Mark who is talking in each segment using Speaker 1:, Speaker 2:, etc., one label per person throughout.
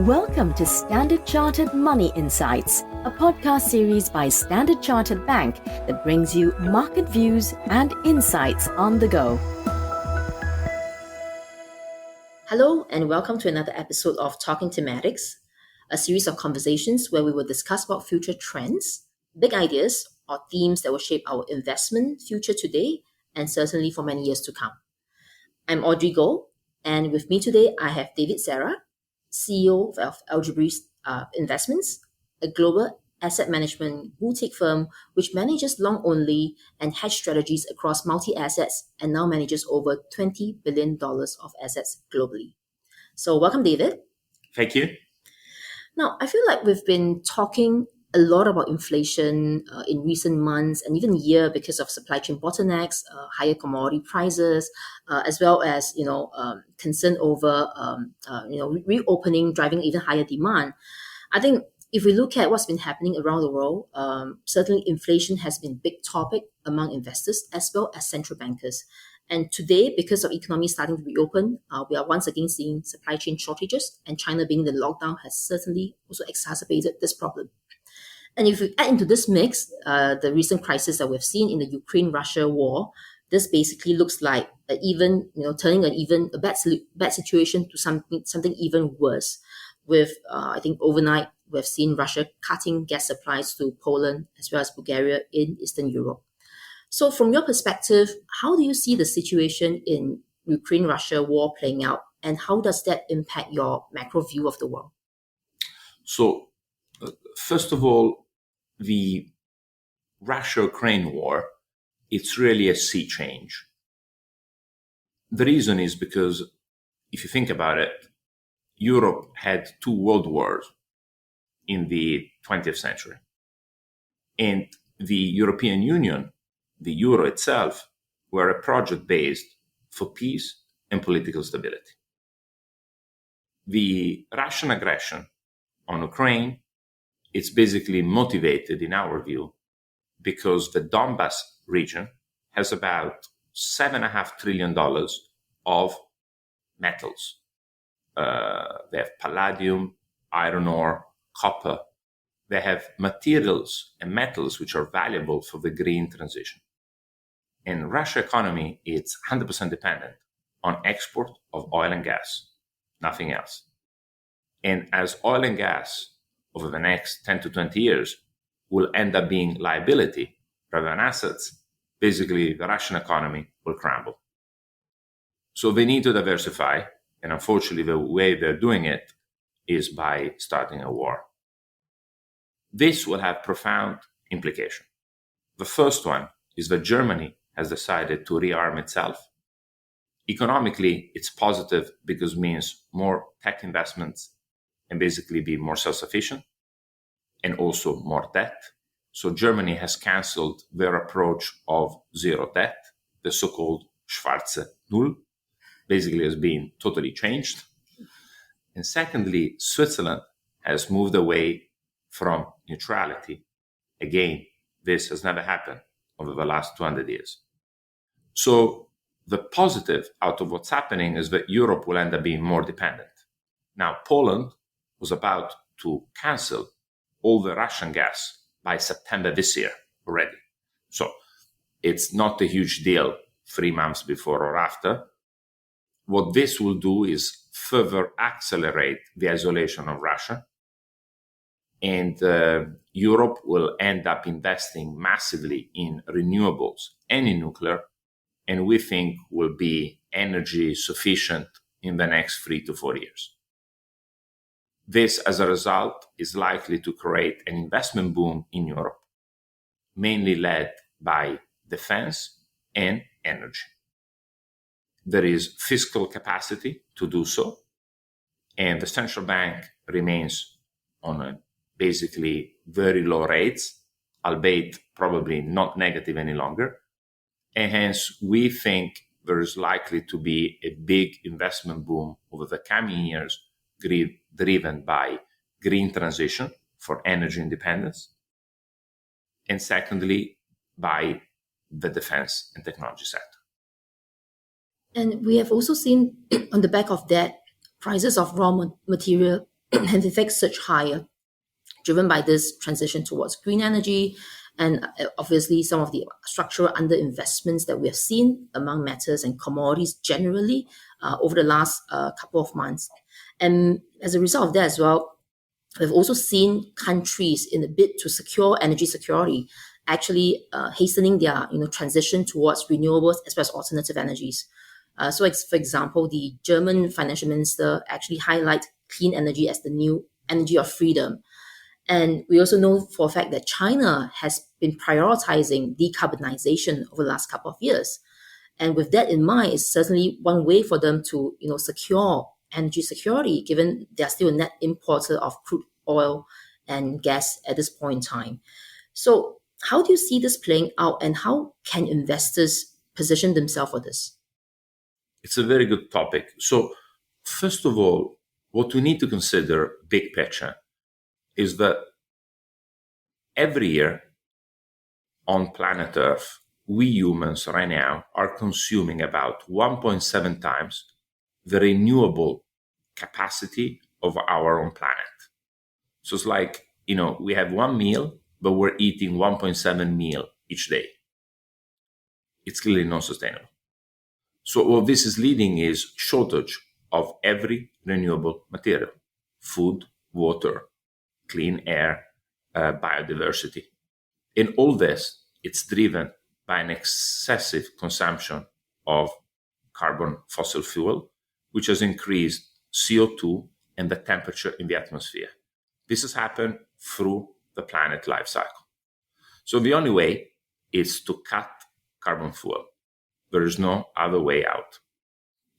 Speaker 1: Welcome to Standard Chartered Money Insights, a podcast series by Standard Chartered Bank that brings you market views and insights on the go. Hello, and welcome to another episode of Talking Thematics, a series of conversations where we will discuss about future trends, big ideas, or themes that will shape our investment future today and certainly for many years to come. I'm Audrey Goh, and with me today I have Davide Serra, CEO of Algebris Investments, a global asset management boutique firm which manages long-only and hedge strategies across multi-assets and now manages over $20 billion of assets globally. So welcome, David.
Speaker 2: Thank you.
Speaker 1: Now, I feel like we've been talking a lot about inflation in recent months and even year because of supply chain bottlenecks, higher commodity prices, as well as concern over reopening, driving even higher demand. I think if we look at what's been happening around the world, certainly inflation has been a big topic among investors as well as central bankers. And today, because of economy starting to reopen, we are once again seeing supply chain shortages, and China being the lockdown has certainly also exacerbated this problem. And if we add into this mix the recent crisis that we've seen in the Ukraine-Russia war, this basically looks like turning a bad situation to something even worse. With I think overnight we've seen Russia cutting gas supplies to Poland as well as Bulgaria in Eastern Europe. So, from your perspective, how do you see the situation in Ukraine-Russia war playing out, and how does that impact your macro view of the world?
Speaker 2: So, first of all, the Russia-Ukraine war, it's really a sea change. The reason is because, if you think about it, Europe had two world wars in the 20th century. And the European Union, the euro itself, were a project based for peace and political stability. The Russian aggression on Ukraine, it's basically motivated, in our view, because the Donbas region has about $7.5 trillion of metals. They have palladium, iron ore, copper. They have materials and metals which are valuable for the green transition. And Russia economy, it's 100% dependent on export of oil and gas, nothing else. And as oil and gas over the next 10 to 20 years will end up being liability rather than assets, basically the Russian economy will crumble. So they need to diversify, and unfortunately the way they're doing it is by starting a war. This will have profound implications. The first one is that Germany has decided to rearm itself. Economically, it's positive because it means more tech investments and basically be more self-sufficient, and also more debt. So Germany has cancelled their approach of zero debt, the so-called Schwarze Null, basically has been totally changed. And secondly, Switzerland has moved away from neutrality. Again, this has never happened over the last 200 years. So the positive out of what's happening is that Europe will end up being more dependent. Now, Poland was about to cancel all the Russian gas by September this year already. So it's not a huge deal 3 months before or after. What this will do is further accelerate the isolation of Russia. And Europe will end up investing massively in renewables and in nuclear, and we think will be energy sufficient in the next 3 to 4 years. This, as a result, is likely to create an investment boom in Europe, mainly led by defense and energy. There is fiscal capacity to do so, and the central bank remains on basically very low rates, albeit probably not negative any longer. And hence, we think there is likely to be a big investment boom over the coming years, driven by green transition for energy independence, and secondly, by the defense and technology sector.
Speaker 1: And we have also seen on the back of that, prices of raw material and in fact surged higher, driven by this transition towards green energy and obviously some of the structural underinvestments that we have seen among metals and commodities generally over the last couple of months. And as a result of that as well, we've also seen countries in a bid to secure energy security actually hastening their transition towards renewables as well as alternative energies. For example, the German financial minister actually highlight clean energy as the new energy of freedom. And we also know for a fact that China has been prioritizing decarbonization over the last couple of years. And with that in mind, it's certainly one way for them to, secure energy security, given they're still a net importer of crude oil and gas at this point in time. So how do you see this playing out, and how can investors position themselves for this?
Speaker 2: It's a very good topic. So first of all, what we need to consider, big picture, is that every year on planet Earth, we humans right now are consuming about 1.7 times the renewable capacity of our own planet. So it's like, we have one meal, but we're eating 1.7 meal each day. It's clearly not sustainable. So what this is leading is shortage of every renewable material: food, water, clean air, biodiversity. In all this, it's driven by an excessive consumption of carbon fossil fuel, which has increased CO2 and the temperature in the atmosphere. This has happened through the planet life cycle. So the only way is to cut carbon fuel. There is no other way out.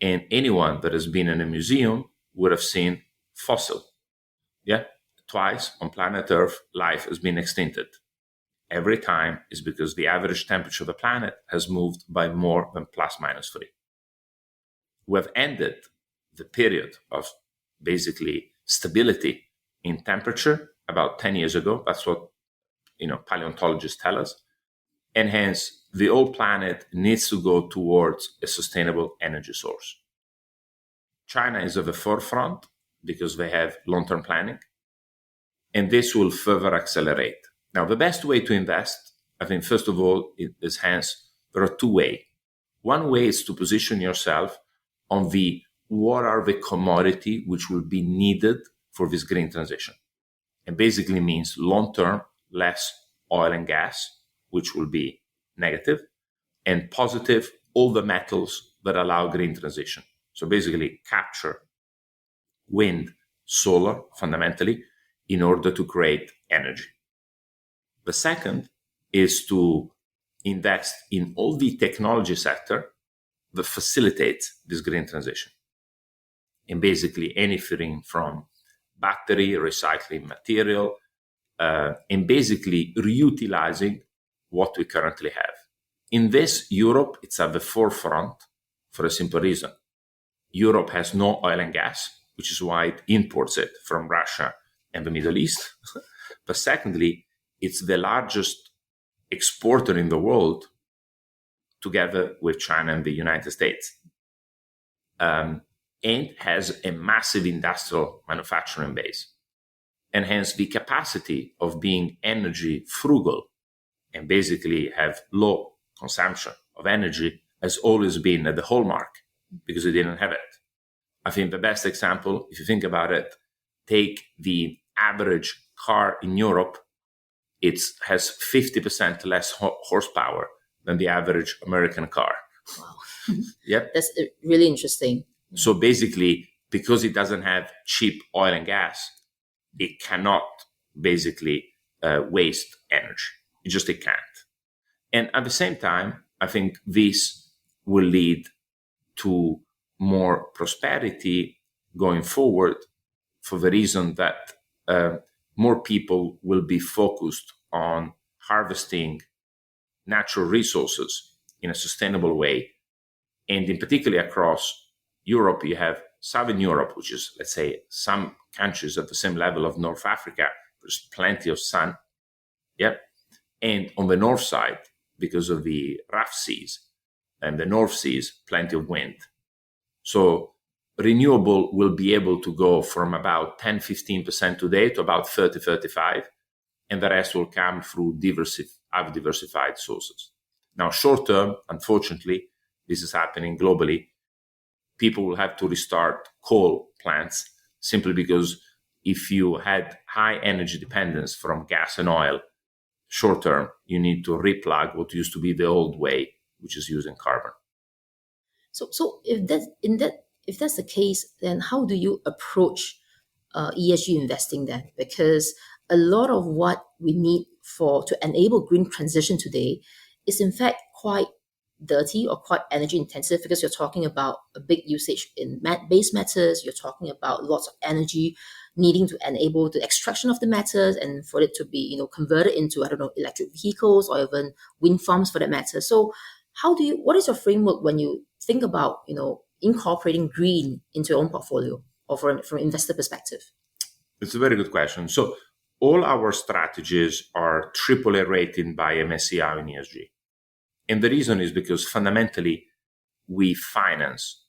Speaker 2: And anyone that has been in a museum would have seen fossil. Yeah, twice on planet Earth, life has been extincted. Every time is because the average temperature of the planet has moved by more than ±3. We have ended the period of basically stability in temperature about 10 years ago. That's what paleontologists tell us. And hence, the whole planet needs to go towards a sustainable energy source. China is at the forefront because they have long-term planning, and this will further accelerate. Now, the best way to invest, I think, first of all, is hence, there are two ways. One way is to position yourself on what are the commodity which will be needed for this green transition. And basically means long-term, less oil and gas, which will be negative, and positive, all the metals that allow green transition. So basically capture wind, solar, fundamentally, in order to create energy. The second is to invest in all the technology sector that facilitates this green transition. And basically anything from battery, recycling material, and basically reutilizing what we currently have. In this, Europe, it's at the forefront for a simple reason. Europe has no oil and gas, which is why it imports it from Russia and the Middle East. But secondly, it's the largest exporter in the world, together with China and the United States, and has a massive industrial manufacturing base. And hence the capacity of being energy frugal and basically have low consumption of energy has always been at the hallmark, because it didn't have it. I think the best example, if you think about it, take the average car in Europe. It has 50% less horsepower than the average American car.
Speaker 1: Wow.
Speaker 2: Yep.
Speaker 1: That's really interesting.
Speaker 2: So basically, because it doesn't have cheap oil and gas, it cannot basically waste energy. It can't. And at the same time, I think this will lead to more prosperity going forward, for the reason that more people will be focused on harvesting natural resources in a sustainable way. And in particular across Europe, you have Southern Europe, which is, let's say, some countries at the same level of North Africa. There's plenty of sun. Yep. And on the north side, because of the rough seas and the North Seas, plenty of wind. So renewable will be able to go from about 10-15% today to about 30-35%, and the rest will come through diversified sources. Now, short term, unfortunately, this is happening globally. People will have to restart coal plants simply because if you had high energy dependence from gas and oil, short term, you need to replug what used to be the old way, which is using carbon.
Speaker 1: So if that's the case, then how do you approach ESG investing then? Because a lot of what we need to enable green transition today is in fact quite dirty or quite energy intensive, because you're talking about a big usage in base metals. You're talking about lots of energy needing to enable the extraction of the metals and for it to be converted into, I don't know, electric vehicles or even wind farms for that matter. So what is your framework when you think about incorporating green into your own portfolio or from an investor perspective?
Speaker 2: It's a very good question. So all our strategies are AAA rated by MSCI in ESG. And the reason is because fundamentally we finance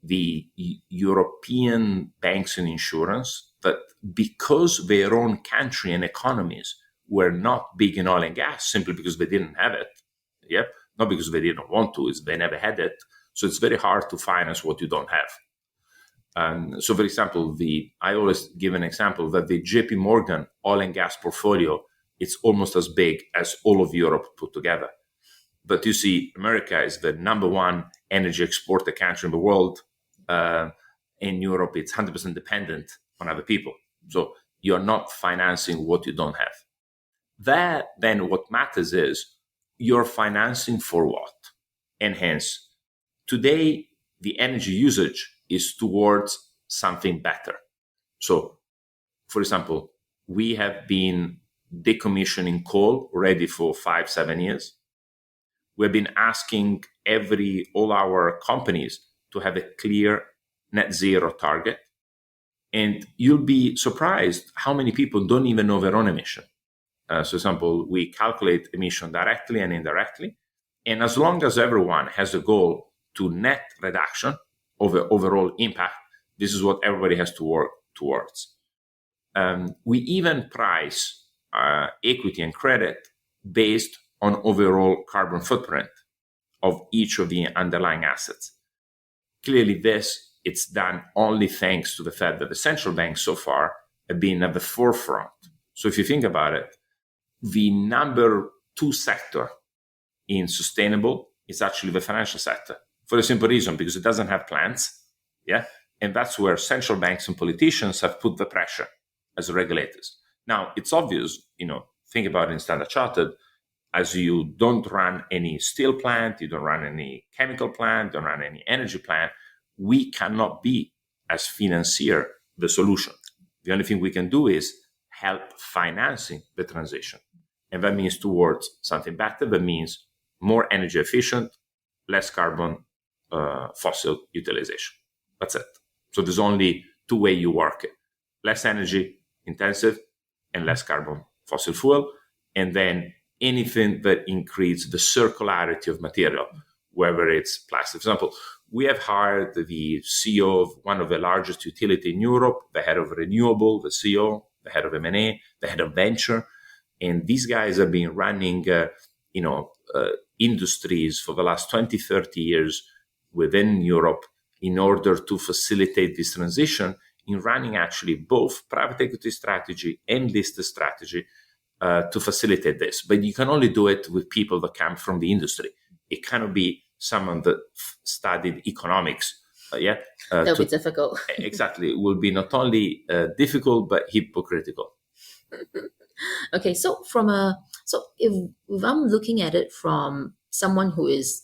Speaker 2: the European banks and insurance that, because their own country and economies were not big in oil and gas simply because they didn't have it. Yep. Not because they didn't want to, it's they never had it. So it's very hard to finance what you don't have. So, for example, I always give an example that the JP Morgan oil and gas portfolio, it's almost as big as all of Europe put together. But you see, America is the number one energy exporter country in the world. In Europe, it's 100% dependent on other people. So you're not financing what you don't have. That then what matters is you're financing for what? And hence, today, the energy usage is towards something better. So, for example, we have been decommissioning coal already for 5-7 years. We've been asking all our companies to have a clear net zero target. And you'll be surprised how many people don't even know their own emission. So, for example, we calculate emission directly and indirectly. And as long as everyone has a goal to net reduction of the overall impact, this is what everybody has to work towards. We even price equity and credit based on overall carbon footprint of each of the underlying assets. Clearly, it's done only thanks to the fact that the central banks so far have been at the forefront. So if you think about it, the number 2 sector in sustainable is actually the financial sector, for a simple reason, because it doesn't have plans. Yeah. And that's where central banks and politicians have put the pressure as regulators. Now, it's obvious, think about it in Standard Chartered, as you don't run any steel plant, you don't run any chemical plant, don't run any energy plant, we cannot be, as financier, the solution. The only thing we can do is help financing the transition. And that means towards something better. That means more energy efficient, less carbon fossil utilization. That's it. So there's only 2 ways you work it. Less energy intensive and less carbon fossil fuel. And then anything that increases the circularity of material, whether it's plastic. For example, we have hired the CEO of one of the largest utility in Europe, the head of renewable, the CEO, the head of M&A, the head of venture. And these guys have been running, industries for the last 20, 30 years within Europe in order to facilitate this transition, in running actually both private equity strategy and listed strategy to facilitate this. But you can only do it with people that come from the industry. It cannot be someone that studied economics.
Speaker 1: That'll be difficult.
Speaker 2: Exactly. It will be not only difficult, but hypocritical.
Speaker 1: Okay, so if I'm looking at it from someone who is,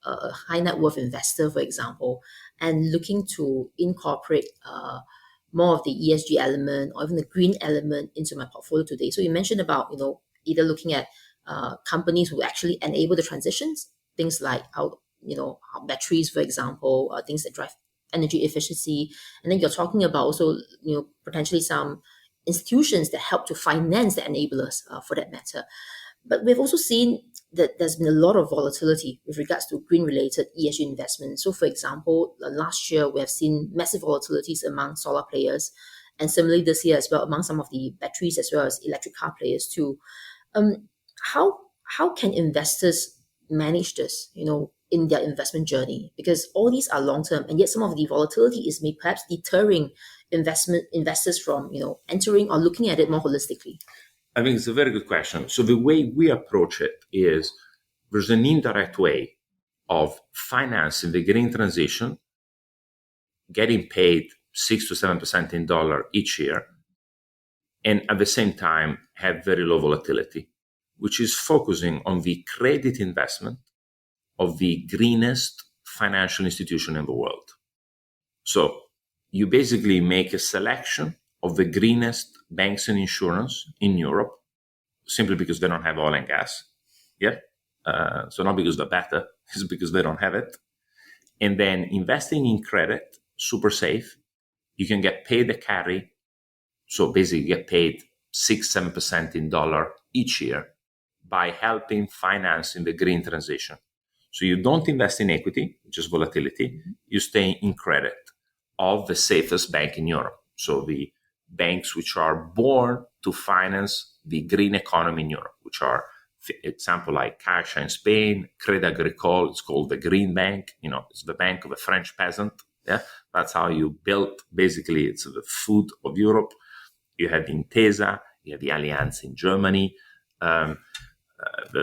Speaker 1: a high net worth investor, for example, and looking to incorporate more of the ESG element or even the green element into my portfolio today. So you mentioned about, either looking at companies who actually enable the transitions, things like how batteries, for example, things that drive energy efficiency. And then you're talking about also, potentially some institutions that help to finance the enablers for that matter. But we've also seen that there's been a lot of volatility with regards to green-related ESG investments. So, for example, last year we have seen massive volatilities among solar players, and similarly this year as well among some of the batteries as well as electric car players too. Um, how can investors manage this, in their investment journey? Because all these are long term, and yet some of the volatility is maybe perhaps deterring investors from entering or looking at it more holistically.
Speaker 2: I think it's a very good question. So the way we approach it is there's an indirect way of financing the green transition, getting paid 6 to 7% in dollar each year, and at the same time have very low volatility, which is focusing on the credit investment of the greenest financial institution in the world. So you basically make a selection of the greenest banks and insurance in Europe, simply because they don't have oil and gas. Yeah. So not because they're better, it's because they don't have it. And then investing in credit, super safe. You can get paid a carry. So basically you get paid 6-7% in dollar each year by helping financing the green transition. So you don't invest in equity, which is volatility. You stay in credit of the safest bank in Europe. So the banks which are born to finance the green economy in Europe, which are, for example, like Caixa in Spain, Crédit Agricole, it's called the Green Bank. It's the bank of a French peasant. Yeah, that's how you built. Basically, it's the food of Europe. You have Intesa, you have the Allianz in Germany, the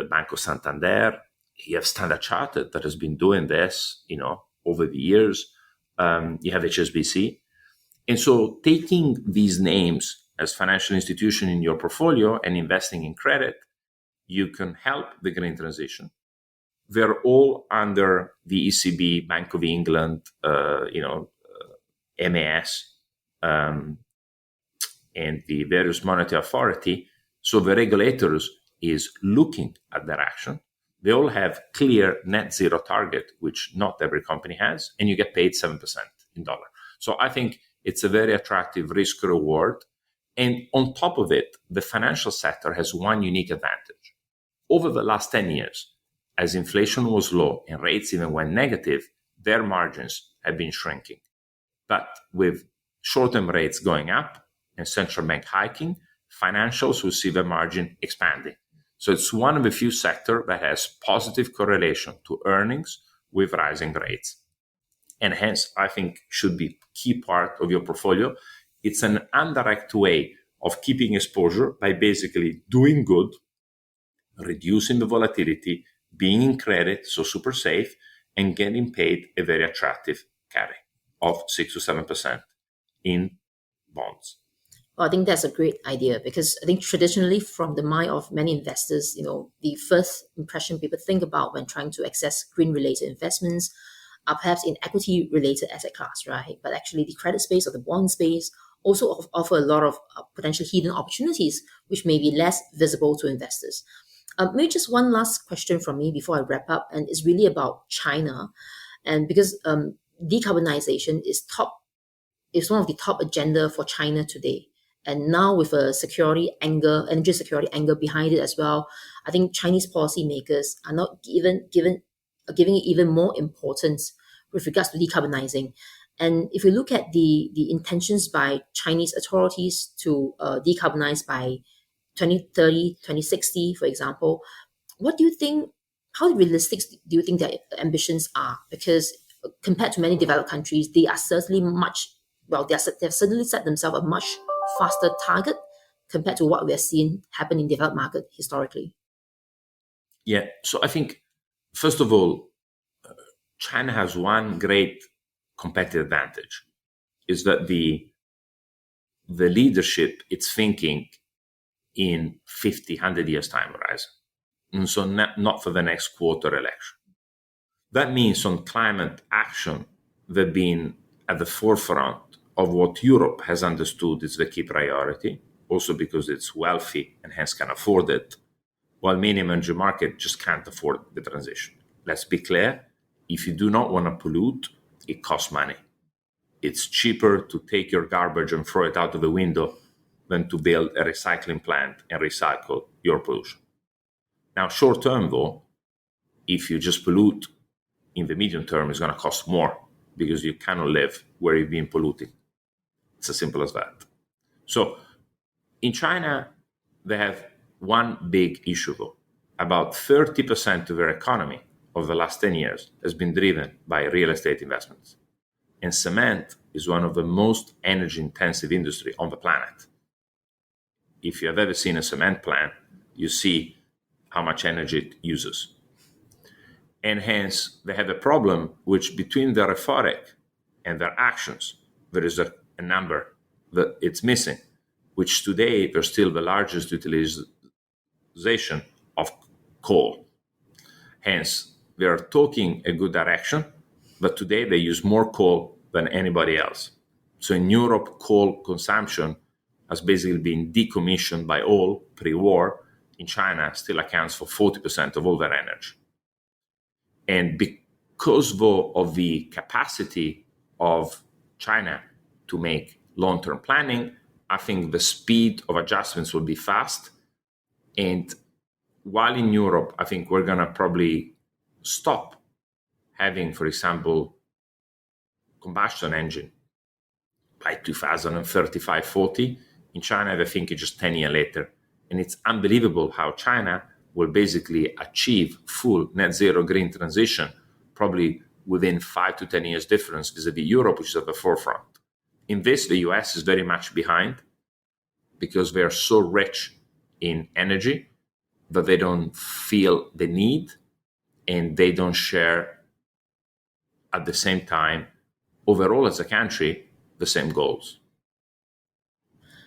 Speaker 2: Banco Santander. You have Standard Chartered that has been doing this, over the years. You have HSBC. And so taking these names as financial institution in your portfolio and investing in credit, you can help the green transition. They're all under the ECB, Bank of England, MAS, and the various monetary authority. So the regulators is looking at their action. They all have clear net zero target, which not every company has, and you get paid 7% in dollar. So I think it's a very attractive risk reward. And on top of it, the financial sector has one unique advantage. Over the last 10 years, as inflation was low and rates even went negative, their margins have been shrinking. But with short-term rates going up and central bank hiking, financials will see their margin expanding. So it's one of the few sectors that has positive correlation to earnings with rising rates. And hence, I think should be key part of your portfolio. It's an indirect way of keeping exposure by basically doing good, reducing the volatility, being in credit, so super safe, and getting paid a very attractive carry of 6 to 7% in bonds.
Speaker 1: Well, I think that's a great idea, because I think traditionally from the mind of many investors, the first impression people think about when trying to access green-related investments are perhaps in equity-related asset class, right? But actually the credit space or the bond space also offer a lot of potential hidden opportunities, which may be less visible to investors. Maybe just one last question from me before I wrap up, and it's really about China. And because decarbonization is one of the top agenda for China today. And now with a energy security angle behind it as well, I think Chinese policymakers are not giving it even more importance with regards to decarbonizing. And if we look at the intentions by Chinese authorities to decarbonize by 2030, 2060, for example, what do you think, how realistic do you think their ambitions are? Because compared to many developed countries, they are certainly they've certainly set themselves a much faster target compared to what we have seen happen in developed market historically.
Speaker 2: Yeah, so I think, first of all, China has one great competitive advantage, is that the leadership, it's thinking in 50, 100 years time horizon. And so not for the next quarter election. That means on climate action, they've been at the forefront of what Europe has understood is the key priority, also because it's wealthy and hence can afford it, while many emerging markets just can't afford the transition. Let's be clear, if you do not want to pollute, it costs money. It's cheaper to take your garbage and throw it out of the window than to build a recycling plant and recycle your pollution. Now, short term, though, if you just pollute in the medium term, it's going to cost more because you cannot live where you've been polluting. It's as simple as that. So in China, they have one big issue, though. About 30% of their economy over the last 10 years has been driven by real estate investments. And cement is one of the most energy-intensive industry on the planet. If you have ever seen a cement plant, you see how much energy it uses. And hence, they have a problem which between their rhetoric and their actions, there is a number that it's missing, which today they're still the largest utilization of coal. Hence, they are talking a good direction, but today they use more coal than anybody else. So in Europe, coal consumption has basically been decommissioned by all pre-war. In China, still accounts for 40% of all their energy. And because though of the capacity of China to make long-term planning, I think the speed of adjustments will be fast. And while in Europe, I think we're going to probably stop having, for example, combustion engine by 2035, 40. In China, they think it's just 10 years later. And it's unbelievable how China will basically achieve full net zero green transition probably within 5 to 10 years difference vis-a-vis Europe, which is at the forefront. In this, the US is very much behind because they are so rich in energy that they don't feel the need and they don't share at the same time, overall as a country, the same goals.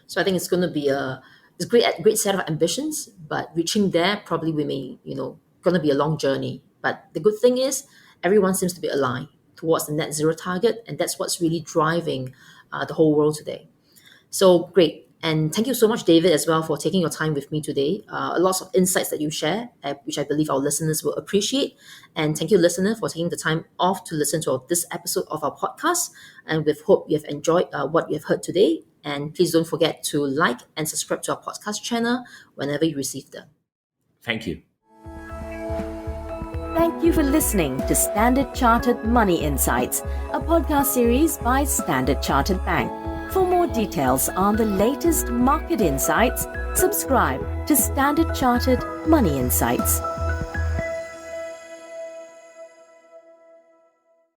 Speaker 1: So I think it's going to be a great set of ambitions, but reaching there probably we may, going to be a long journey. But the good thing is everyone seems to be aligned towards the net zero target, and that's what's really driving the whole world today. So great. And thank you so much, David, as well, for taking your time with me today. Lots of insights that you share, which I believe our listeners will appreciate. And thank you, listener, for taking the time off to listen to this episode of our podcast. And we hope you have enjoyed what you have heard today. And please don't forget to like and subscribe to our podcast channel whenever you receive them.
Speaker 2: Thank you.
Speaker 3: Thank you for listening to Standard Chartered Money Insights, a podcast series by Standard Chartered Bank. For more details on the latest market insights, subscribe to Standard Chartered Money Insights.